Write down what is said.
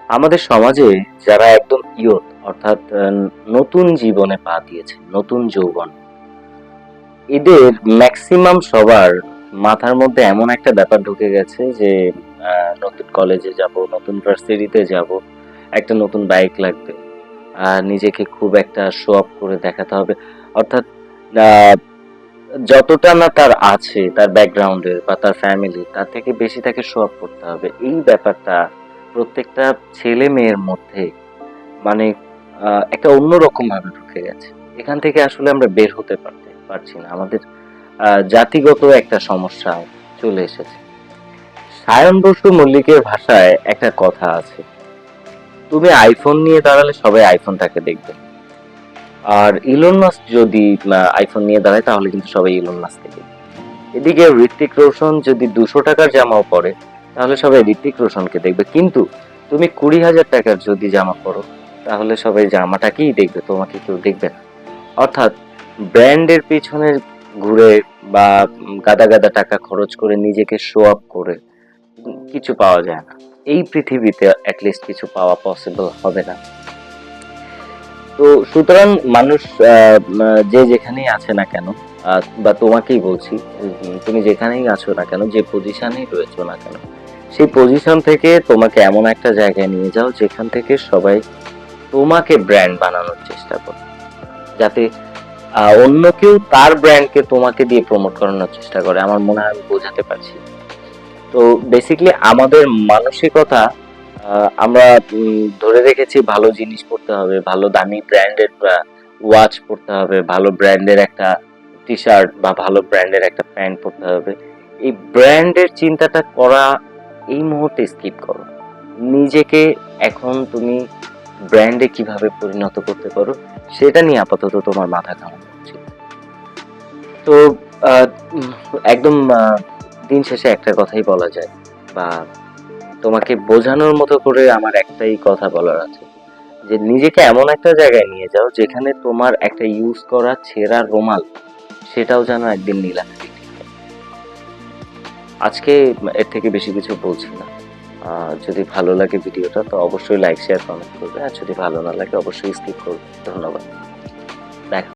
আমাদের সমাজে যারা একদম ইয়ত অর্থাৎ নতুন জীবনে পা দিয়েছে, নতুন যৌবন, এদের ম্যাক্সিমাম সবার মাথার মধ্যে এমন একটা ব্যাপার ঢুকে গেছে যে নতুন কলেজে যাব, নতুন ভার্সিটিতে যাব, একটা নতুন বাইক লাগবে, নিজেকে খুব একটা শো অফ করে দেখাতে হবে। অর্থাৎ আহ, যতটা না তার আছে তার ব্যাকগ্রাউন্ডের বা তার ফ্যামিলি, তার থেকে বেশি তাকে শো অফ করতে হবে। এই ব্যাপারটা প্রত্যেকটা ছেলে মেয়ের মধ্যে মানে একটা অন্যরকম ভাবে ঢুকে গেছে। এখান থেকে আসলে আমরা বের হতে পারছি না। আমাদের জাতিগত একটা সমস্যা চলে এসেছে। সায়ন বসু মল্লিকের ভাষায় একটা কথা আছে, তুমি আইফোন নিয়ে দাঁড়ালে সবাই আইফোনটাকে দেখবে, আর ইলন মাস্ক যদি আইফোন নিয়ে দাঁড়ায় তাহলে কিন্তু সবাই ইলন মাস্ককে দেখবে। এদিকে ঋত্বিক রোশন যদি 200 টাকার জামাও পরে তাহলে সবাই ঋত্বিক রোশনকে দেখবে, কিন্তু তুমি 20,000 টাকার যদি জামা পরো তাহলে সবাই জামাটাকেই দেখবে, তোমাকে কেউ দেখবে না। অর্থাৎ ব্র্যান্ডের পিছনে ঘুরে বা গাদা গাদা টাকা খরচ করে নিজেকে শো আপ করে কিছু পাওয়া যায় না। এই পৃথিবীতে অ্যাটলিস্ট কিছু পাওয়া পসিবল হবে না। তো সুতরাং মানুষ যে যেখানেই আছে না কেন, বা তোমাকেই বলছি, তুমি যেখানেই আছো না কেন, যে পজিশনেই রয়েছো না কেন, সেই পজিশন থেকে তোমাকে এমন একটা জায়গায় নিয়ে যাও যেখান থেকে সবাই তোমাকে ব্র্যান্ড বানানোর চেষ্টা করে, যাতে অন্য কেউ তার ব্র্যান্ডকে তোমাকে দিয়ে প্রমোট করানোর চেষ্টা করে। আমার মনে হয় আমি বোঝাতে পারছি। তো বেসিক্যালি আমাদের মানসিকতা, আমরা ধরে রেখেছি ভালো জিনিস পড়তে হবে, ভালো দামি ব্র্যান্ডের ওয়াচ পড়তে হবে, ভালো ব্র্যান্ডের একটা টি শার্ট বা ভালো ব্র্যান্ডের একটা প্যান্ট পড়তে হবে। এই ব্র্যান্ডের চিন্তাটা করা এই মুহূর্তে স্কিপ করো। নিজেকে এখন তুমি ব্র্যান্ডে কিভাবে পরিণত করতে পারো সেটা নিয়ে আপাতত তোমার মাথা ঘামানো উচিত। তো আহ, উম, একদম দিন শেষে একটা কথাই বলা যায়, বা তোমাকে বোঝানোর মতো করে আমার একটাই কথা বলার আছে, যে নিজেকে এমন একটা জায়গায় নিয়ে যাও যেখানে তোমার একটা ইউজ করা ছেঁড়া রুমাল সেটাও যেন একদিন নিলামে বিক্রি হয়। আজকে এর থেকে বেশি কিছু বলছি না। যদি ভালো লাগে ভিডিওটা তো অবশ্যই লাইক শেয়ার কমেন্ট করবে, আর যদি ভালো না লাগে অবশ্যই স্কিপ করবে। ধন্যবাদ। দেখা